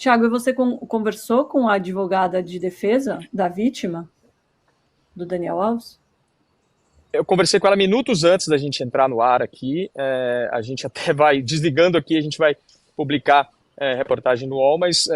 Tiago, e você conversou com a advogada de defesa da vítima, do Daniel Alves? Eu conversei com ela minutos antes da gente entrar no ar aqui. A gente até vai desligando aqui, a gente vai publicar reportagem no UOL, mas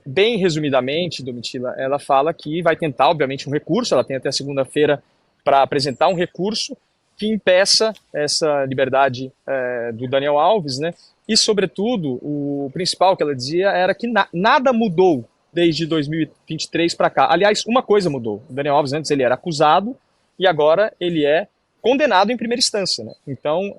bem resumidamente, Domitila, ela fala que vai tentar, obviamente, um recurso. Ela tem até segunda-feira para apresentar um recurso que impeça essa liberdade do Daniel Alves, né? E, sobretudo, o principal que ela dizia era que nada mudou desde 2023 para cá. Aliás, uma coisa mudou. O Daniel Alves, antes, ele era acusado e agora ele é condenado em primeira instância, né? Então,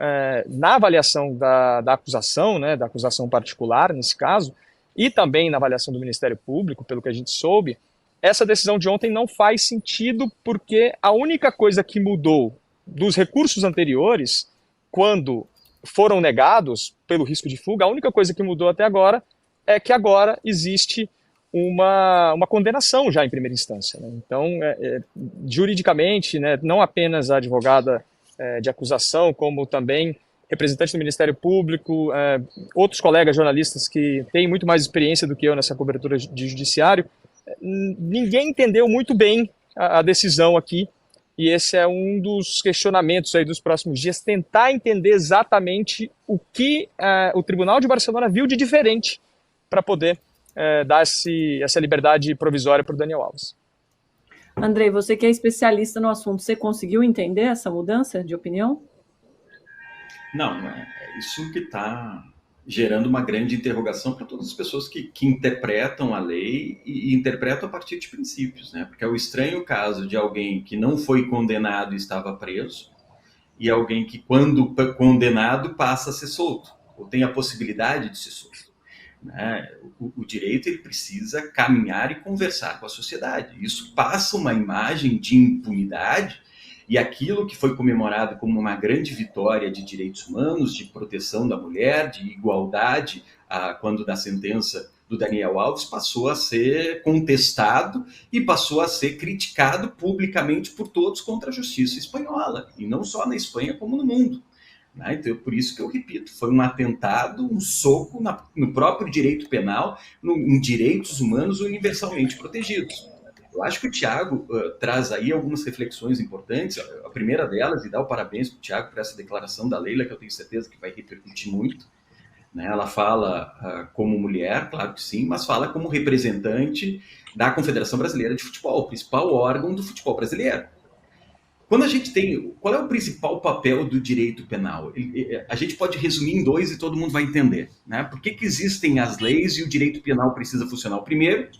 na avaliação da acusação, né, da acusação particular, nesse caso, e também na avaliação do Ministério Público, pelo que a gente soube, essa decisão de ontem não faz sentido porque a única coisa que mudou dos recursos anteriores, quando foram negados pelo risco de fuga, a única coisa que mudou até agora é que agora existe uma condenação já em primeira instância, né? Então, juridicamente, né, não apenas a advogada de acusação, como também representante do Ministério Público, outros colegas jornalistas que têm muito mais experiência do que eu nessa cobertura de judiciário, ninguém entendeu muito bem a decisão aqui, e esse é um dos questionamentos aí dos próximos dias, tentar entender exatamente o que o Tribunal de Barcelona viu de diferente para poder dar essa liberdade provisória para o Daniel Alves. Andrei, você que é especialista no assunto, você conseguiu entender essa mudança de opinião? Não, é isso que está gerando uma grande interrogação para todas as pessoas que interpretam a lei e interpretam a partir de princípios, né? Porque é o estranho caso de alguém que não foi condenado e estava preso, e alguém que, quando condenado, passa a ser solto, ou tem a possibilidade de ser solto. Né? O direito ele precisa caminhar e conversar com a sociedade. Isso passa uma imagem de impunidade, e aquilo que foi comemorado como uma grande vitória de direitos humanos, de proteção da mulher, de igualdade, quando da sentença do Daniel Alves, passou a ser contestado e passou a ser criticado publicamente por todos contra a justiça espanhola, e não só na Espanha como no mundo. Então, por isso que eu repito, foi um atentado, um soco no próprio direito penal, em direitos humanos universalmente protegidos. Eu acho que o Tiago traz aí algumas reflexões importantes. A primeira delas, e dá o parabéns para o Tiago por essa declaração da Leila, que eu tenho certeza que vai repercutir muito. Né? Ela fala como mulher, claro que sim, mas fala como representante da Confederação Brasileira de Futebol, o principal órgão do futebol brasileiro. Quando a gente tem... Qual é o principal papel do direito penal? A gente pode resumir em dois e todo mundo vai entender. Né? Por que existem as leis e o direito penal precisa funcionar? O primeiro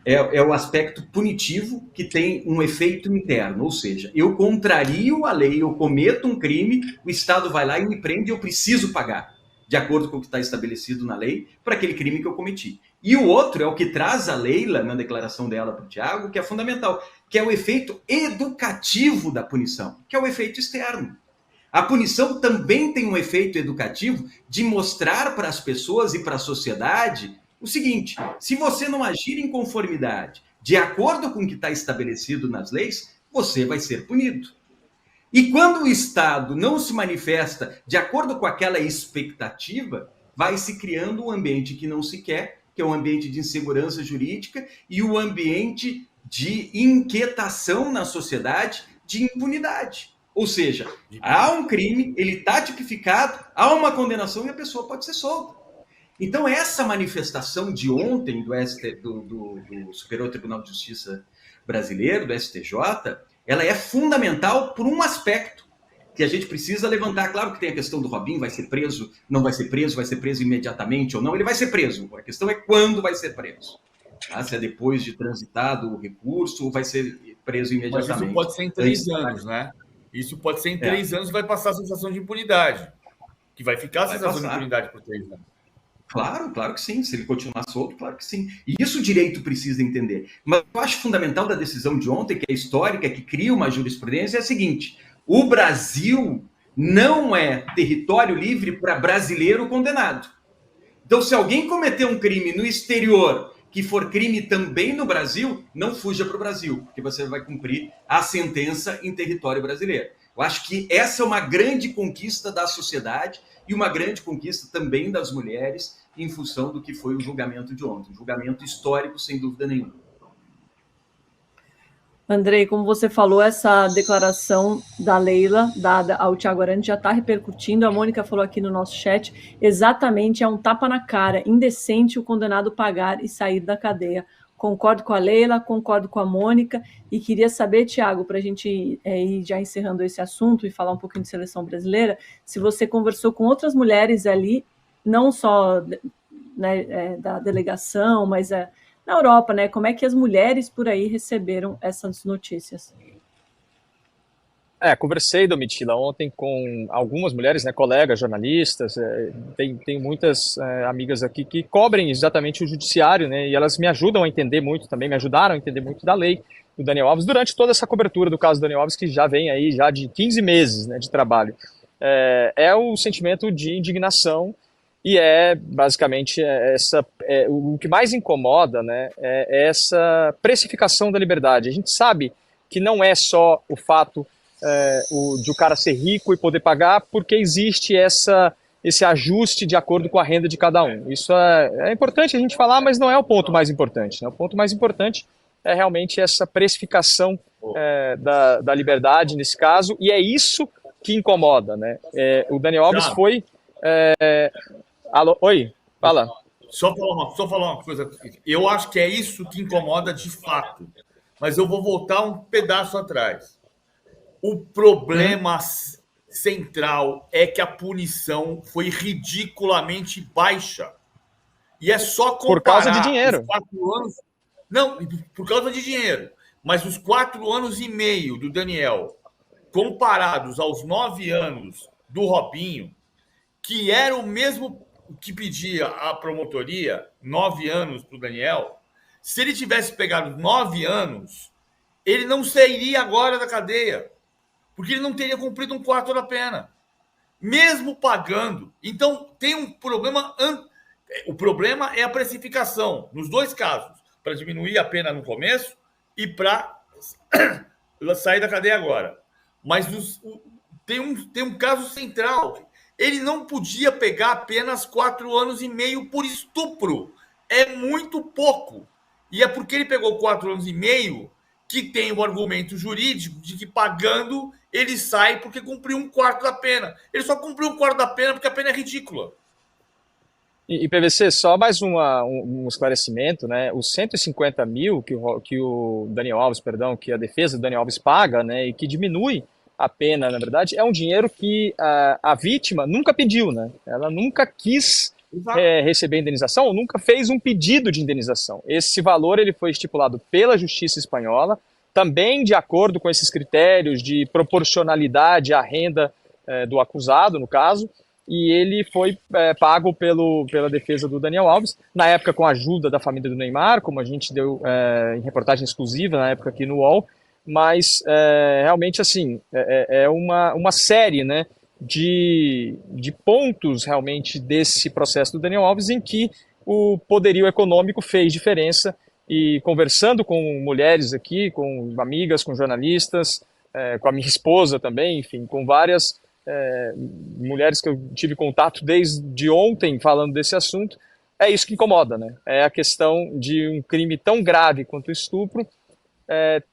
é o aspecto punitivo, que tem um efeito interno, ou seja, eu contrario a lei, eu cometo um crime, o Estado vai lá e me prende e eu preciso pagar, de acordo com o que está estabelecido na lei, para aquele crime que eu cometi. E o outro é o que traz a Leila, na declaração dela para o Tiago, que é fundamental, que é o efeito educativo da punição, que é o efeito externo. A punição também tem um efeito educativo de mostrar para as pessoas e para a sociedade o seguinte: se você não agir em conformidade, de acordo com o que está estabelecido nas leis, você vai ser punido. E quando o Estado não se manifesta de acordo com aquela expectativa, vai se criando um ambiente que não se quer, que é um ambiente de insegurança jurídica e o um ambiente de inquietação na sociedade, de impunidade. Ou seja, há um crime, ele está tipificado, há uma condenação e a pessoa pode ser solta. Então, essa manifestação de ontem do Superior Tribunal de Justiça brasileiro, do STJ, ela é fundamental por um aspecto que a gente precisa levantar. Claro que tem a questão do Robinho, vai ser preso, não vai ser preso imediatamente ou não, ele vai ser preso. A questão é quando vai ser preso. Tá? Se é depois de transitado o recurso ou vai ser preso imediatamente. Mas isso pode ser em 3 anos, né? Isso pode ser em 3 anos e vai passar a sensação de impunidade. Que vai ficar a sensação de impunidade por 3 anos. Claro que sim. Se ele continuar solto, claro que sim. E isso o direito precisa entender. Mas eu acho fundamental da decisão de ontem, que é histórica, que cria uma jurisprudência, é a seguinte: o Brasil não é território livre para brasileiro condenado. Então, se alguém cometer um crime no exterior, que for crime também no Brasil, não fuja para o Brasil, porque você vai cumprir a sentença em território brasileiro. Eu acho que essa é uma grande conquista da sociedade e uma grande conquista também das mulheres em função do que foi o julgamento de ontem. Um julgamento histórico, sem dúvida nenhuma. Andrei, como você falou, essa declaração da Leila, dada ao Thiago Arantes, já está repercutindo. A Mônica falou aqui no nosso chat, exatamente, é um tapa na cara, indecente o condenado pagar e sair da cadeia. Concordo com a Leila, concordo com a Mônica, e queria saber, Thiago, para a gente ir já encerrando esse assunto e falar um pouquinho de seleção brasileira, se você conversou com outras mulheres ali, não só né, da delegação, mas na Europa, né? Como é que as mulheres por aí receberam essas notícias? Conversei, Domitila, ontem com algumas mulheres, né, colegas, jornalistas, tem muitas amigas aqui que cobrem exatamente o judiciário, né, e elas me ajudam a entender muito também, me ajudaram a entender muito da lei do Daniel Alves durante toda essa cobertura do caso do Daniel Alves, que já vem aí já de 15 meses, né, de trabalho. É o sentimento de indignação e basicamente o que mais incomoda, né, é essa precificação da liberdade. A gente sabe que não é só o fato de o cara ser rico e poder pagar, porque existe esse ajuste de acordo com a renda de cada um. Isso é importante a gente falar, mas não é o ponto mais importante, né? O ponto mais importante é realmente essa precificação da liberdade nesse caso, e é isso que incomoda, né? O Daniel Alves foi... Alô? Oi, fala. Só falar uma coisa. Eu acho que é isso que incomoda de fato, mas eu vou voltar um pedaço atrás. O problema central é que a punição foi ridiculamente baixa. E é só comparar... Por causa de dinheiro. Os 4 anos... Não, por causa de dinheiro. Mas os 4 anos e meio do Daniel, comparados aos 9 anos do Robinho, que era o mesmo que pedia a promotoria, 9 anos para o Daniel, se ele tivesse pegado 9 anos, ele não sairia agora da cadeia, porque ele não teria cumprido 1/4 da pena, mesmo pagando. Então, tem um problema. O problema é a precificação, nos dois casos, para diminuir a pena no começo e para sair da cadeia agora. Mas tem um caso central. Ele não podia pegar apenas 4 anos e meio por estupro. É muito pouco. E é porque ele pegou 4 anos e meio que tem o argumento jurídico de que pagando ele sai porque cumpriu 1/4 da pena. Ele só cumpriu 1/4 da pena porque a pena é ridícula. E PVC, só mais um esclarecimento, né? Os 150 mil que o Daniel Alves, que a defesa do Daniel Alves paga, né, e que diminui a pena, na verdade, é um dinheiro que a vítima nunca pediu, né? Ela nunca quis receber indenização ou nunca fez um pedido de indenização. Esse valor ele foi estipulado pela Justiça Espanhola, também de acordo com esses critérios de proporcionalidade à renda do acusado, no caso, e ele foi pago pela defesa do Daniel Alves, na época com a ajuda da família do Neymar, como a gente deu em reportagem exclusiva na época aqui no UOL, mas realmente assim, é uma série, né, de pontos realmente desse processo do Daniel Alves em que o poderio econômico fez diferença, e conversando com mulheres aqui, com amigas, com jornalistas, com a minha esposa também, enfim, com várias mulheres que eu tive contato desde ontem falando desse assunto, é isso que incomoda, né? É a questão de um crime tão grave quanto o estupro,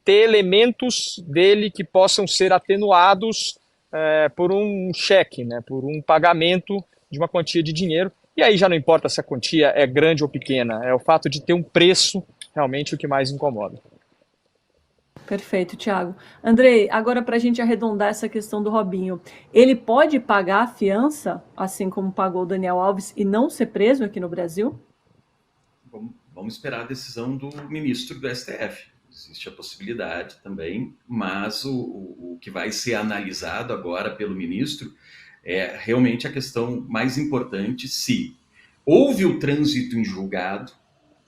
ter elementos dele que possam ser atenuados por um cheque, né? Por um pagamento de uma quantia de dinheiro, e aí já não importa se a quantia é grande ou pequena, é o fato de ter um preço realmente o que mais incomoda. Perfeito, Thiago. Andrei, agora para a gente arredondar essa questão do Robinho, ele pode pagar a fiança, assim como pagou o Daniel Alves, e não ser preso aqui no Brasil? Vamos esperar a decisão do ministro do STF. Existe a possibilidade também, mas o que vai ser analisado agora pelo ministro é realmente a questão mais importante: se houve o trânsito em julgado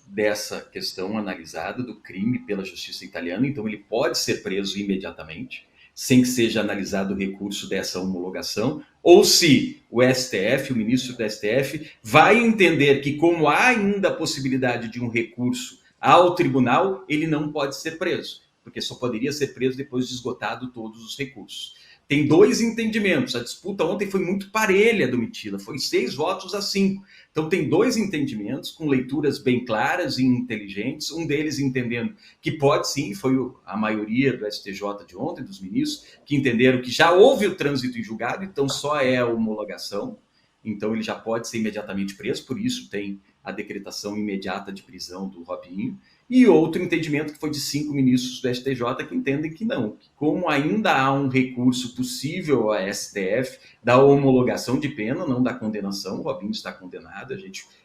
dessa questão analisada do crime pela justiça italiana, então ele pode ser preso imediatamente, sem que seja analisado o recurso dessa homologação, ou se o STF, o ministro do STF, vai entender que, como há ainda a possibilidade de um recurso ao tribunal, ele não pode ser preso, porque só poderia ser preso depois de esgotado todos os recursos. tem 2 entendimentos. A disputa ontem foi muito parelha, Domitila, foi 6-5. Então tem 2 entendimentos com leituras bem claras e inteligentes, um deles entendendo que pode sim, foi a maioria do STJ de ontem, dos ministros, que entenderam que já houve o trânsito em julgado, então só é a homologação, então ele já pode ser imediatamente preso, por isso tem a decretação imediata de prisão do Robinho. E outro entendimento que foi de 5 ministros do STJ que entendem que não, que como ainda há um recurso possível à STF da homologação de pena, não da condenação, o Robinho está condenado,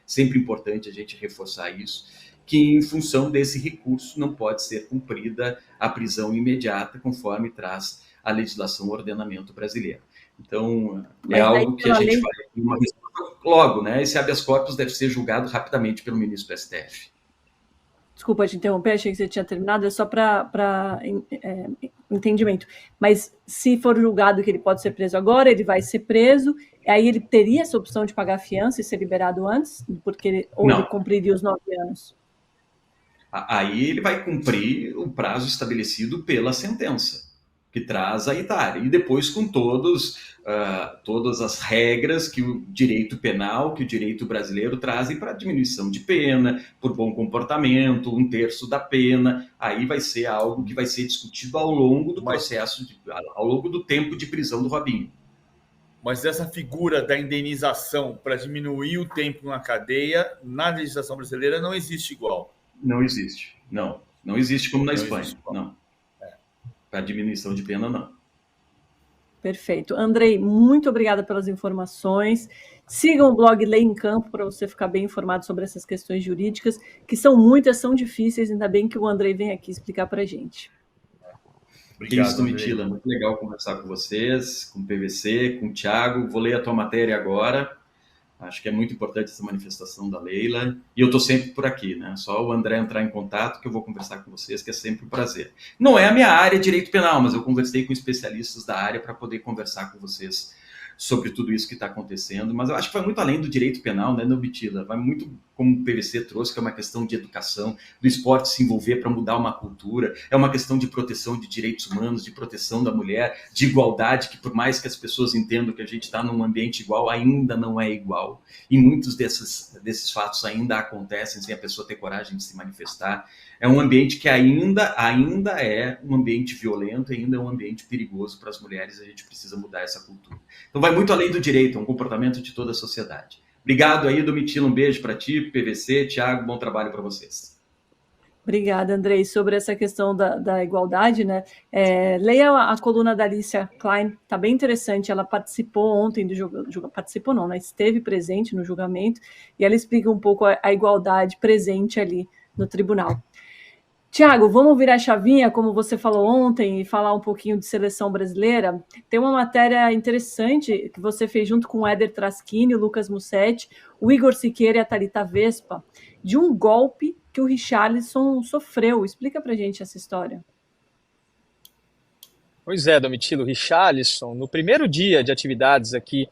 sempre importante a gente reforçar isso, que em função desse recurso não pode ser cumprida a prisão imediata, conforme traz a legislação o ordenamento brasileiro. Então, é algo que a gente faz uma resposta logo, né? Esse habeas corpus deve ser julgado rapidamente pelo ministro do STF. Desculpa te interromper, achei que você tinha terminado, é só para entendimento. Mas se for julgado que ele pode ser preso agora, ele vai ser preso, aí ele teria essa opção de pagar fiança e ser liberado antes? Ele cumpriria os 9 anos? Aí ele vai cumprir o prazo estabelecido pela sentença, que traz a idade, e depois com todas as regras que o direito penal, que o direito brasileiro trazem para diminuição de pena, por bom comportamento, 1/3 da pena, aí vai ser algo que vai ser discutido ao longo do processo, ao longo do tempo de prisão do Robinho. Mas essa figura da indenização para diminuir o tempo na cadeia, na legislação brasileira, não existe igual. Não existe, não existe como na Espanha, não. Para diminuição de pena, não. Perfeito. Andrei, muito obrigada pelas informações. Sigam o blog Lei em Campo para você ficar bem informado sobre essas questões jurídicas, que são muitas, são difíceis, ainda bem que o Andrei vem aqui explicar para a gente. Obrigado, isso, Domitila. Muito legal conversar com vocês, com o PVC, com o Thiago. Vou ler a tua matéria agora. Acho que é muito importante essa manifestação da Leila. E eu estou sempre por aqui, né? Só o André entrar em contato que eu vou conversar com vocês, que é sempre um prazer. Não é a minha área de direito penal, mas eu conversei com especialistas da área para poder conversar com vocês sobre tudo isso que está acontecendo. Mas eu acho que vai muito além do direito penal, né, Domitila? Vai muito, como o PVC trouxe, que é uma questão de educação, do esporte se envolver para mudar uma cultura. É uma questão de proteção de direitos humanos, de proteção da mulher, de igualdade, que por mais que as pessoas entendam que a gente está num ambiente igual, ainda não é igual. E muitos desses fatos ainda acontecem sem a pessoa ter coragem de se manifestar. É um ambiente que ainda é um ambiente violento, ainda é um ambiente perigoso para as mulheres, a gente precisa mudar essa cultura. Então vai muito além do direito, é um comportamento de toda a sociedade. Obrigado aí, Domitila, um beijo para ti, PVC, Thiago, bom trabalho para vocês. Obrigada, Andrei. Sobre essa questão da igualdade, né? Leia a coluna da Alicia Klein, está bem interessante. Ela participou ontem do julgamento, participou não, né? Esteve presente no julgamento e ela explica um pouco a igualdade presente ali no tribunal. Tiago, vamos virar a chavinha, como você falou ontem, e falar um pouquinho de seleção brasileira. Tem uma matéria interessante que você fez junto com o Éder Traschini, o Lucas Mussetti, o Igor Siqueira e a Thalita Vespa, de um golpe que o Richarlison sofreu. Explica pra gente essa história. Pois é, Domitila, o Richarlison, no primeiro dia de atividades aqui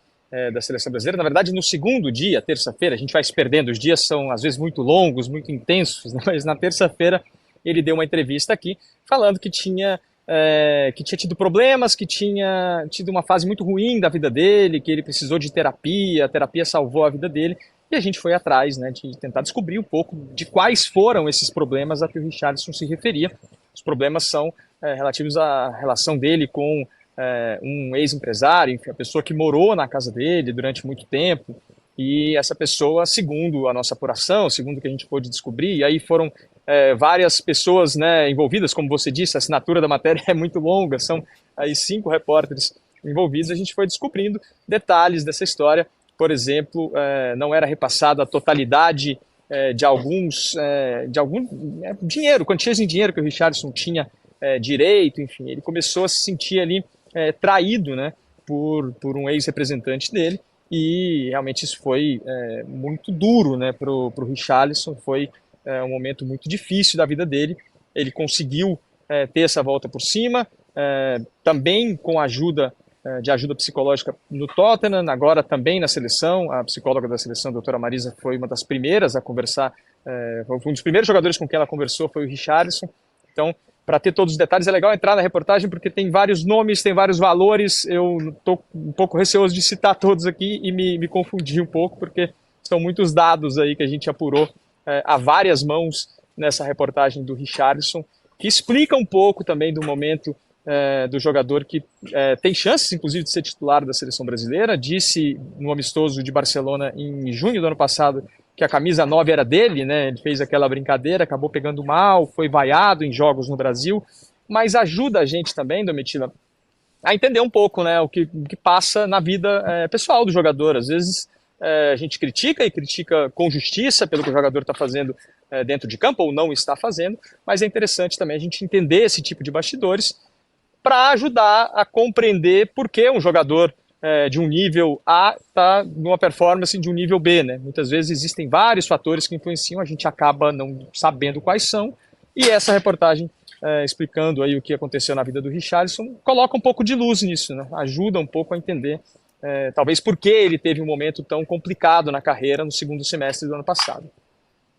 da seleção brasileira, na verdade no segundo dia, terça-feira, a gente vai se perdendo, os dias são às vezes muito longos, muito intensos, né? Mas na terça-feira ele deu uma entrevista aqui falando que tinha tido problemas, que tinha tido uma fase muito ruim da vida dele, que ele precisou de terapia, a terapia salvou a vida dele, e a gente foi atrás, né, de tentar descobrir um pouco de quais foram esses problemas a que o Richarlison se referia. Os problemas são relativos à relação dele com um ex-empresário, enfim, a pessoa que morou na casa dele durante muito tempo, e essa pessoa, segundo a nossa apuração, segundo o que a gente pôde descobrir, e aí foram várias pessoas, né, envolvidas, como você disse, a assinatura da matéria é muito longa, são aí 5 repórteres envolvidos, a gente foi descobrindo detalhes dessa história. Por exemplo, não era repassada a totalidade de algum dinheiro, quantias em dinheiro que o Richarlison tinha direito, enfim, ele começou a se sentir ali traído, né, por um ex-representante dele, e realmente isso foi muito duro, né, para o Richarlison, foi um momento muito difícil da vida dele. Ele conseguiu ter essa volta por cima, também com ajuda psicológica no Tottenham, agora também na seleção. A psicóloga da seleção, a doutora Marisa, foi uma das primeiras a conversar, foi um dos primeiros jogadores com quem ela conversou, foi o Richarlison. Então, para ter todos os detalhes. É legal entrar na reportagem porque tem vários nomes, tem vários valores. Eu estou um pouco receoso de citar todos aqui e me confundir um pouco, porque são muitos dados aí que a gente apurou a várias mãos nessa reportagem do Richarlison, que explica um pouco também do momento do jogador que tem chances, inclusive, de ser titular da seleção brasileira. Disse no amistoso de Barcelona em junho do ano passado que a camisa 9 era dele, né? Ele fez aquela brincadeira, acabou pegando mal, foi vaiado em jogos no Brasil, mas ajuda a gente também, Domitila, a entender um pouco, né, o que passa na vida pessoal do jogador. Às vezes a gente critica e critica com justiça pelo que o jogador está fazendo dentro de campo ou não está fazendo, mas é interessante também a gente entender esse tipo de bastidores para ajudar a compreender por que um jogador de um nível A está numa performance de um nível B, né? Muitas vezes existem vários fatores que influenciam, a gente acaba não sabendo quais são, e essa reportagem explicando aí o que aconteceu na vida do Richarlison coloca um pouco de luz nisso, né? Ajuda um pouco a entender talvez por que ele teve um momento tão complicado na carreira no segundo semestre do ano passado.